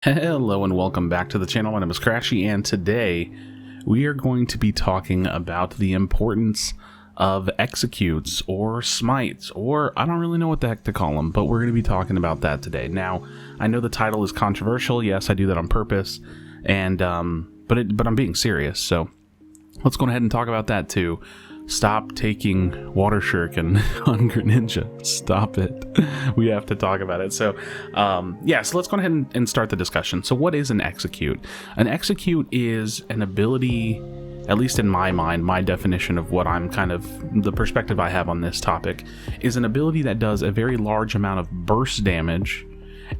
Hello and welcome back to the channel. My name is Krashy, and today we are going to be talking about the importance of executes or smites, or I don't really know what the heck to call them, but we're going to be talking about that today. Now, I know the title is controversial. Yes, I do that on purpose, and but I'm being serious. So let's go ahead and talk about that too. Stop taking water shuriken on Greninja. Stop it. We have to talk about it. So, so let's go ahead and start the discussion. So what is an execute? An execute is an ability, at least in my mind, my definition of what I'm the perspective I have on this topic, is an ability that does a very large amount of burst damage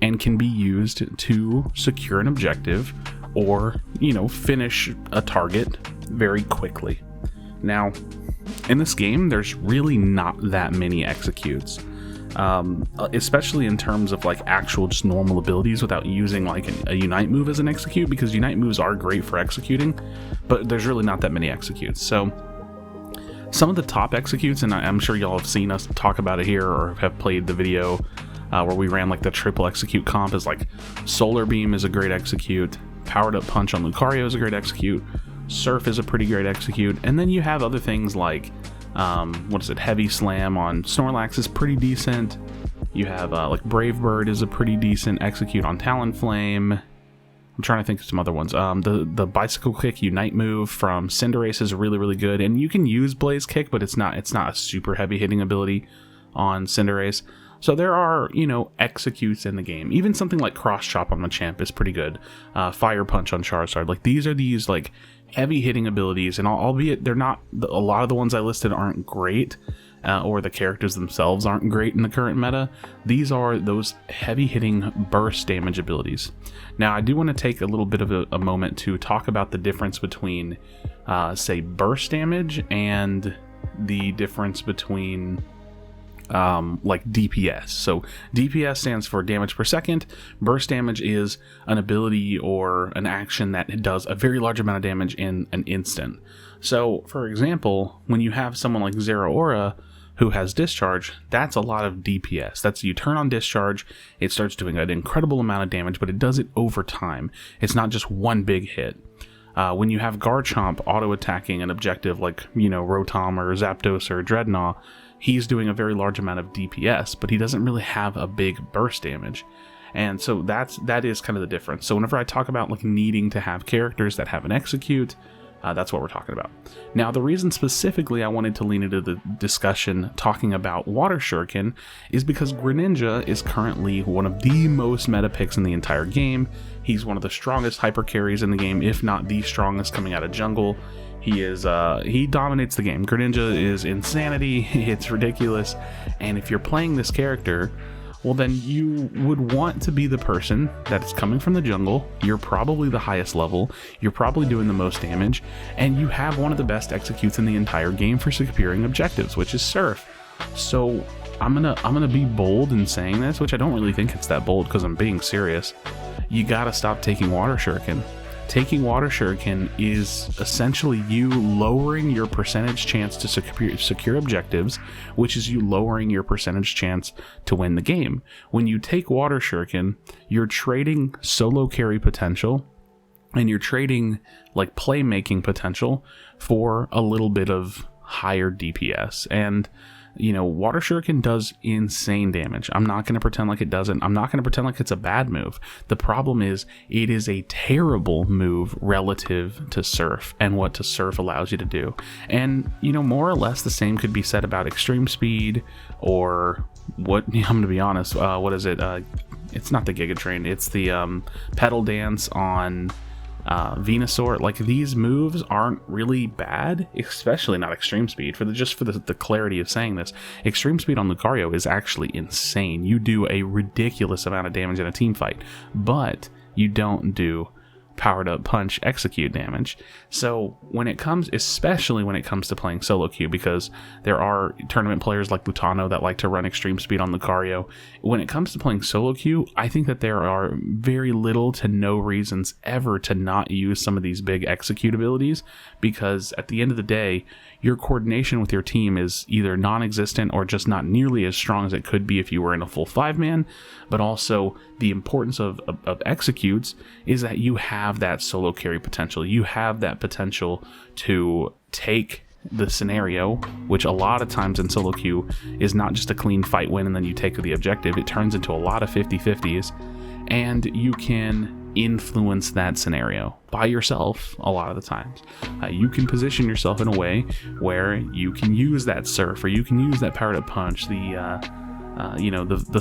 and can be used to secure an objective or, finish a target very quickly. Now, in this game, there's really not that many executes, especially in terms of actual just normal abilities without using a unite move as an execute, because unite moves are great for executing, but there's really not that many executes. So some of the top executes, and I'm sure y'all have seen us talk about it here or have played the video where we ran the triple execute comp, is Solar Beam is a great execute, Powered Up Punch on Lucario is a great execute, Surf is a pretty great execute, and then you have other things like Heavy Slam on Snorlax is pretty decent. You have Brave Bird is a pretty decent execute on Talonflame. I'm trying to think of some other ones. The Bicycle Kick Unite move from Cinderace is really good, and you can use Blaze Kick, but it's not a super heavy hitting ability on Cinderace. So there are, executes in the game. Even something like Cross Chop on Machamp is pretty good. Fire Punch on Charizard. These are these heavy hitting abilities, and albeit they're not, a lot of the ones I listed aren't great, or the characters themselves aren't great in the current meta. These are those heavy hitting burst damage abilities. Now, I do want to take a little bit of a moment to talk about the difference between, say, burst damage and the difference between DPS. So DPS stands for damage per second. Burst damage is an ability or an action that does a very large amount of damage in an instant. So, for example, when you have someone like Zeraora who has Discharge, that's a lot of DPS. That's, you turn on Discharge, it starts doing an incredible amount of damage, but it does it over time. It's not just one big hit. When you have Garchomp auto-attacking an objective like, Rotom or Zapdos or Dreadnought, he's doing a very large amount of DPS, but he doesn't really have a big burst damage. And so that is kind of the difference. So whenever I talk about needing to have characters that have an execute, that's what we're talking about. Now, the reason specifically I wanted to lean into the discussion talking about Water Shuriken is because Greninja is currently one of the most meta picks in the entire game. He's one of the strongest hyper carries in the game, if not the strongest coming out of jungle. He dominates the game. Greninja is insanity. It's ridiculous. And if you're playing this character, well, then you would want to be the person that's coming from the jungle. You're probably the highest level. You're probably doing the most damage, and you have one of the best executes in the entire game for securing objectives, which is Surf. So I'm gonna be bold in saying this, which I don't really think it's that bold because I'm being serious. You gotta stop taking Water Shuriken. Taking Water Shuriken is essentially you lowering your percentage chance to secure objectives, which is you lowering your percentage chance to win the game. When you take Water Shuriken, you're trading solo carry potential, and you're trading playmaking potential for a little bit of higher DPS. And Water Shuriken does insane damage. I'm not going to pretend like it doesn't. I'm not going to pretend like it's a bad move. The problem is it is a terrible move relative to Surf and what Surf allows you to do. And, more or less the same could be said about Extreme Speed, or what, I'm going to be honest, what is it? It's not the Giga Train. It's the Pedal Dance on Venusaur. These moves aren't really bad, especially not Extreme Speed. For the clarity of saying this, Extreme Speed on Lucario is actually insane. You do a ridiculous amount of damage in a team fight, but you don't do powered up punch execute damage. So when it comes, especially when it comes to playing solo queue, because there are tournament players like Lutano that like to run extreme speed on Lucario, when it comes to playing solo queue, I think that there are very little to no reasons ever to not use some of these big execute abilities, because at the end of the day, your coordination with your team is either non-existent or just not nearly as strong as it could be if you were in a full 5-man. But also the importance of executes is that you have that solo carry potential. You have that potential to take the scenario, which a lot of times in solo queue is not just a clean fight win and then you take the objective. It turns into a lot of 50-50s, and you can influence that scenario by yourself a lot of the times. You can position yourself in a way where you can use that surf, or you can use that powered up punch, the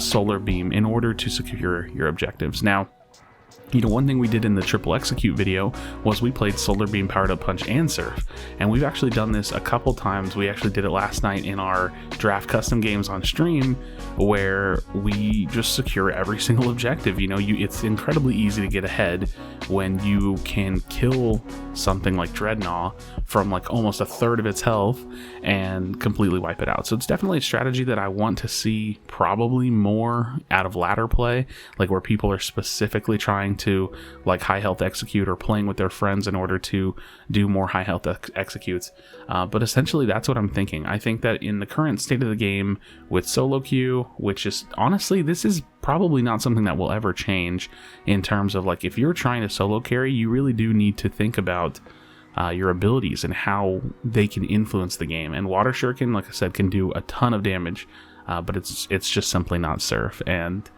solar beam, in order to secure your objectives. Now, one thing we did in the triple execute video was we played solar beam, powered up punch, and surf, and we've actually done this a couple times. We actually did it last night in our draft custom games on stream, where we just secure every single objective. It's incredibly easy to get ahead when you can kill something like Dreadnought from like almost a third of its health and completely wipe it out. So it's definitely a strategy that I want to see probably more out of ladder play, like where people are specifically trying to like high health execute or playing with their friends in order to do more high health executes. But essentially that's what I'm thinking. I think that in the current state of the game with solo queue, which is honestly, this is probably not something that will ever change in terms of like, if you're trying to solo carry, you really do need to think about your abilities and how they can influence the game. And Water Shuriken, like I said, can do a ton of damage, but it's just simply not surf. And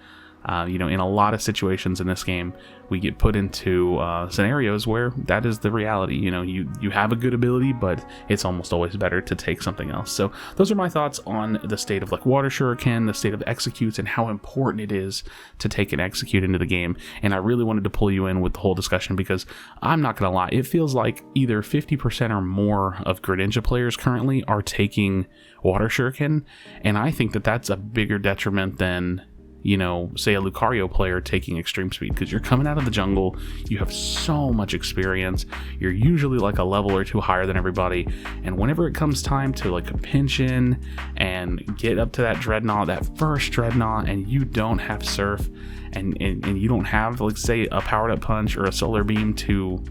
in a lot of situations in this game, we get put into scenarios where that is the reality. You have a good ability, but it's almost always better to take something else. So those are my thoughts on the state of like Water Shuriken, the state of executes, and how important it is to take an execute into the game. And I really wanted to pull you in with the whole discussion, because I'm not gonna lie, it feels like either 50% or more of Greninja players currently are taking Water Shuriken, and I think that that's a bigger detriment than say a Lucario player taking extreme speed, because you're coming out of the jungle, you have so much experience, you're usually like a level or two higher than everybody, and whenever it comes time to like a pinch in and get up to that Dreadnought, that first Dreadnought, and you don't have surf, and you don't have, like, say, a powered up punch or a solar beam to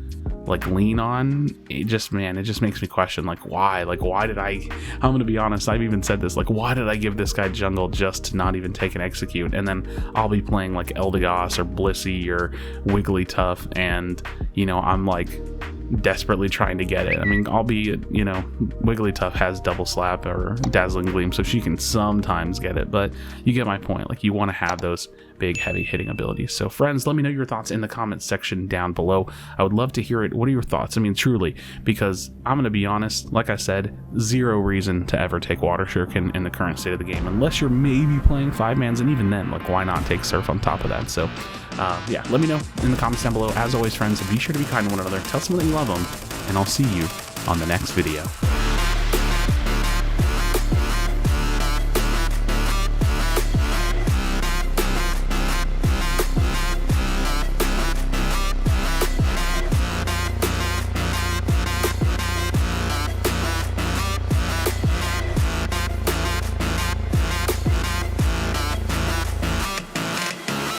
like lean on, it just makes me question, like, why did I'm gonna be honest, I've even said this, like, why did I give this guy jungle just to not even take an execute? And then I'll be playing like Eldegoss or Blissey or Wigglytuff, and I'm like desperately trying to get it. I mean, albeit, Wigglytuff has double slap or dazzling gleam, so she can sometimes get it, but you get my point. Like, you want to have those big heavy hitting abilities. So friends, let me know your thoughts in the comments section down below. I would love to hear it. What are your thoughts? I mean, truly, because I'm going to be honest, like I said, zero reason to ever take Water Shuriken in the current state of the game, unless you're maybe playing 5-mans, and even then, like, why not take Surf on top of that? So yeah, let me know in the comments down below. As always, friends, be sure to be kind to one another, tell someone that you love them, and I'll see you on the next video.